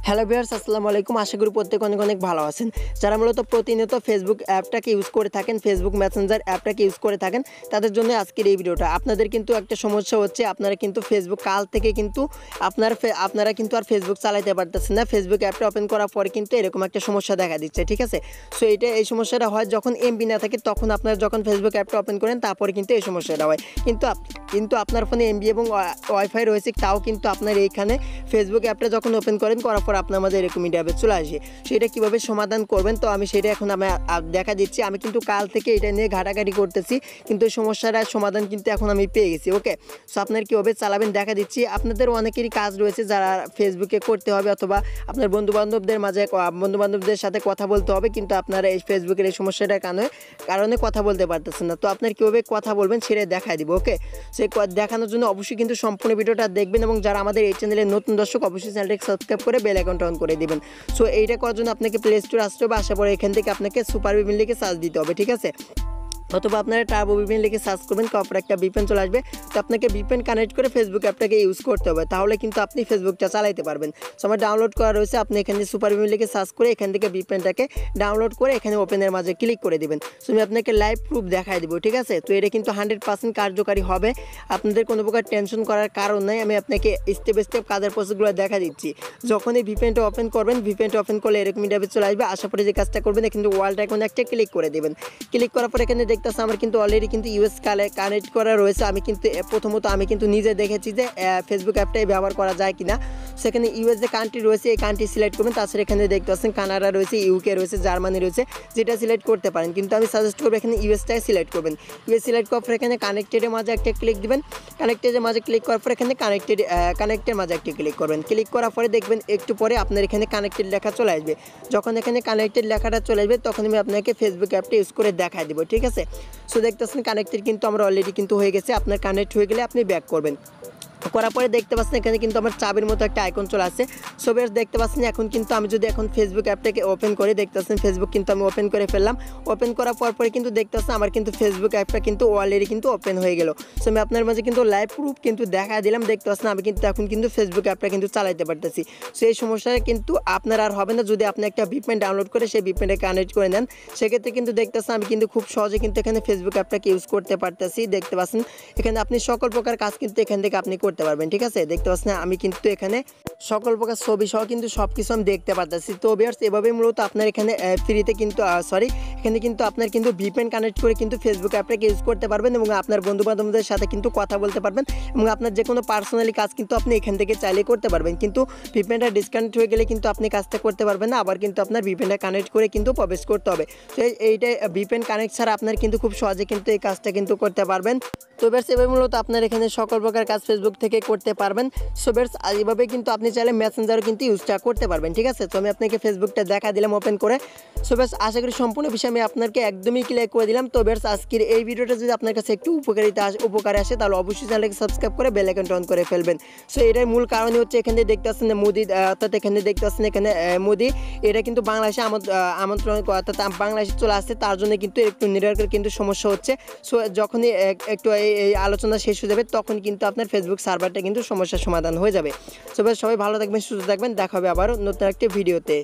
Hello viewers, আসসালামু আলাইকুম। আশা করি প্রত্যেকে অনেক অনেক ভালো আছেন। যারা মূলত প্রতিনিয়ত ফেসবুক অ্যাপটাকে ইউজ করে থাকেন, ফেসবুক মেসেঞ্জার অ্যাপটাকে ইউজ করে থাকেন, তাদের জন্য আজকের এই ভিডিওটা। আপনাদের কিন্তু একটা সমস্যা হচ্ছে, আপনারা কিন্তু ফেসবুক কাল থেকে কিন্তু আপনারা কিন্তু আর ফেসবুক চালাতে পারতেছেন না। ফেসবুক অ্যাপটা ওপেন করার পরে কিন্তু এরকম একটা সমস্যা দেখা দিচ্ছে, ঠিক আছে? সো এই সমস্যাটা হয় যখন এমবি না থাকে, তখন আপনারা যখন ফেসবুক অ্যাপটা ওপেন করেন তারপরে কিন্তু এই সমস্যাটা হয়। কিন্তু আপনার ফোনে এমবি এবং ওয়াইফাই রয়েছে, তাও কিন্তু আপনার এইখানে ফেসবুক অ্যাপটা যখন ওপেন করেন, করার পর আপনার মাঝে এরকম ইন্টারভেস চলে আসে। সেটা কীভাবে সমাধান করবেন, তো আমি সেটা এখন দেখা দিচ্ছি। আমি কিন্তু কাল থেকে এটা নিয়ে ঘাটাঘাটি করতেছি, কিন্তু এই সমস্যাটার সমাধান কিন্তু এখন আমি পেয়ে গেছি। ওকে, সো আপনার কীভাবে চালাবেন দেখা দিচ্ছি। আপনাদের অনেকেরই কাজ রয়েছে যারা ফেসবুকে করতে হবে, অথবা আপনার বন্ধুবান্ধবদের সাথে কথা বলতে হবে, কিন্তু আপনারা এই ফেসবুকের এই সমস্যাটার কারণে কথা বলতে পারতেছেন না। তো আপনার কীভাবে কথা বলবেন সেটা দেখাই দিব। ওকে, সে দেখানোর জন্য অবশ্যই কিন্তু সম্পূর্ণ ভিডিওটা দেখবেন, এবং যারা আমাদের এই চ্যানেলের নতুন দর্শক অবশ্যই চ্যানেলটাকে সাবস্ক্রাইব করে বেল আইকনটা অন করে দিবেন। সো এইটা করার জন্য আপনাকে প্লে স্টোরে আসতে হবে, আসার পরে এখান থেকে আপনাকে সুপার ভিপিএন লিখে সার্চ দিতে হবে, ঠিক আছে? অথবা আপনারা টার্বো ভিপিএন লিখে সার্চ করবেন, তারপর একটা ভিপিএন চলে আসবে। তো আপনাকে ভিপিএন কানেক্ট করে ফেসবুক অ্যাপটাকে ইউজ করতে হবে, তাহলে কিন্তু আপনি ফেসবুকটা চালাতে পারবেন। সো আমার ডাউনলোড করা রয়েছে, আপনি এখানে সুপার ভিপিএন লিখে সার্চ করে এখান থেকে ভিপিএনটাকে ডাউনলোড করে এখানে ওপেনের মাঝে ক্লিক করে দিবেন। সো আমি আপনাকে লাইভ প্রুফ দেখাই দেবো, ঠিক আছে? তো এটা কিন্তু 100% কার্যকারী হবে, আপনাদের কোনো প্রকার টেনশন করার কারণ নাই। আমি আপনাকে স্টেপ স্টেপ কাজের প্রসেসগুলো দেখা দিচ্ছি। যখন এই ভিপিএনটা ওপেন করবেন, ভিপিএনটা ওপেন করলে এরকম ইন্টারফেস চলে আসবে। আসার পরে যে কাজটা করবেন, কিন্তু ওয়ালটা এখন একটা ক্লিক করে দেবেন। ক্লিক করার পরে এখানে দেখতেছে আমার কিন্তু কিন্তু ইউএস কানেক্ট করা রয়েছে। আমি কিন্তু নিজে দেখেছি যে ফেসবুক অ্যাপটাই ব্যবহার করা যায় কিনা। সেখানে ইউএস যে কান্ট্রি রয়েছে এই কান্ট্রি সিলেক্ট করবেন। তাছাড়া এখানে দেখতে পাচ্ছেন কানাডা রয়েছে, ইউকে রয়েছে, জার্মানি রয়েছে, যেটা সিলেক্ট করতে পারেন, কিন্তু আমি সাজেস্ট করবো এখানে ইউএসটাই সিলেক্ট করবেন। ইউএস সিলেক্ট করার পর এখানে কানেক্টেডের মাঝে একটা ক্লিক দিবেন। কানেক্টেডের মাঝে ক্লিক করার পর এখানে কানেক্টের মাঝে একটা ক্লিক করবেন। ক্লিক করার পরে দেখবেন একটু পরে আপনার এখানে কানেক্টেড লেখা চলে আসবে। যখন এখানে কানেক্টেড লেখাটা চলে আসবে, তখন আমি আপনাকে ফেসবুক অ্যাপটা ইউজ করে দেখাই দেবো, ঠিক আছে? সো দেখতেছেন কানেক্টেড কিন্তু আমার অলরেডি কিন্তু হয়ে গেছে। আপনার কানেক্ট হয়ে গেলে আপনি ব্যাক করবেন। করার পরে দেখতে পাচ্ছেন এখানে কিন্তু আমার চাবির মতো একটা আইকন চলে আসছে। সো বেশ দেখতে পাচ্ছেন এখন কিন্তু আমি যদি এখন ফেসবুক অ্যাপটাকে ওপেন করে, দেখতে পাচ্ছেন ফেসবুক কিন্তু আমি ওপেন করে ফেললাম। ওপেন করার পরে কিন্তু দেখতে পাচ্ছেন আমার কিন্তু ফেসবুক অ্যাপটা কিন্তু অলরেডি কিন্তু ওপেন হয়ে গেল। সো আমি আপনার মাঝে কিন্তু লাইভ প্রুফ কিন্তু দেখা দিলাম। দেখতে পাচ্ছেন আমি কিন্তু এখন কিন্তু ফেসবুক অ্যাপটা কিন্তু চালাতে পারতেছি। সো এই সমস্যাটা কিন্তু আপনার আর হবে না যদি আপনি একটা ভিপিএন ডাউনলোড করে সেই ভিপিএনটা কানেক্ট করে নেন। সেক্ষেত্রে কিন্তু দেখতে পাচ্ছেন আমি কিন্তু খুব সহজে কিন্তু এখানে ফেসবুক অ্যাপটাকে ইউজ করতে পারতেছি। দেখতে পাচ্ছেন এখানে আপনি সকল প্রকার কাজ কিন্তু এখান থেকে আপনি করতে পারবেন, ঠিক আছে? দেখতে পাচ্ছেন আমি কিন্তু এখানে সকল প্রকার ছবি সহ কিন্তু সব কিছু আমি দেখতে পারতেছি। তো ভিউয়ার্স, এভাবে মূলত আপনার এখানে ফ্রিতে কিন্তু এখানে কিন্তু আপনার কিন্তু ভিপিএন কানেক্ট করে কিন্তু ফেসবুক অ্যাপটাকে ইউজ করতে পারবেন, এবং আপনার বন্ধুবান্ধবদের সাথে কিন্তু কথা বলতে পারবেন, এবং আপনার যে কোনো পার্সোনালি কাজ কিন্তু আপনি এখান থেকে চাইলে করতে পারবেন। কিন্তু ভিপিএনটা ডিসকানেক্ট হয়ে গেলে কিন্তু আপনি কাজটা করতে পারবেন না, আবার কিন্তু আপনার ভিপিএনটা কানেক্ট করে কিন্তু প্রবেশ করতে হবে। তো এইটা ভিপিএন কানেক্ট ছাড়া আপনার কিন্তু খুব সহজে কিন্তু এই কাজটা কিন্তু করতে পারবেন। তো ভিউয়ার্স, এভাবে মূলত আপনার এখানে সকল প্রকার কাজ ফেসবুক থেকে করতে পারবেন। সো ভিউয়ার্স, এইভাবে কিন্তু আপনি চাইলে মেসেঞ্জারও কিন্তু ইউজটা করতে পারবেন, ঠিক আছে? তো আমি আপনাকে ফেসবুকটা দেখা দিলাম ওপেন করে। সো ভিউয়ার্স, আশা করি সম্পূর্ণ বিষয় আমি আপনাকে একদমই ক্লিয়ার করে দিলাম। তো ভিউয়ার্স, আজকের এই ভিডিওটা যদি আপনার কাছে একটু উপকারে আসে, তাহলে অবশ্যই চ্যানেলকে সাবস্ক্রাইব করে বেল আইকনটা অন করে ফেলবেন। সো এটার মূল কারণ হচ্ছে এখানে দেখতে পাচ্ছেন মোদি, অর্থাৎ এখানে দেখতে পাচ্ছেন এখানে মোদি, এটা কিন্তু বাংলাদেশে আমন্ত্রণ, অর্থাৎ বাংলাদেশে চলে আসছে, তার জন্য কিন্তু একটু নেটওয়ার্কের কিন্তু সমস্যা হচ্ছে। সো যখনই একটু এই আলোচনা শেষ হয়ে যাবে, তখন কিন্তু আপনার ফেসবুক সার্ভারটা কিন্তু সমস্যার সমাধান হয়ে যাবে। সবাই ভালো থাকবেন, সুস্থ থাকবেন, দেখা হবে আবারও নতুন একটা ভিডিওতে।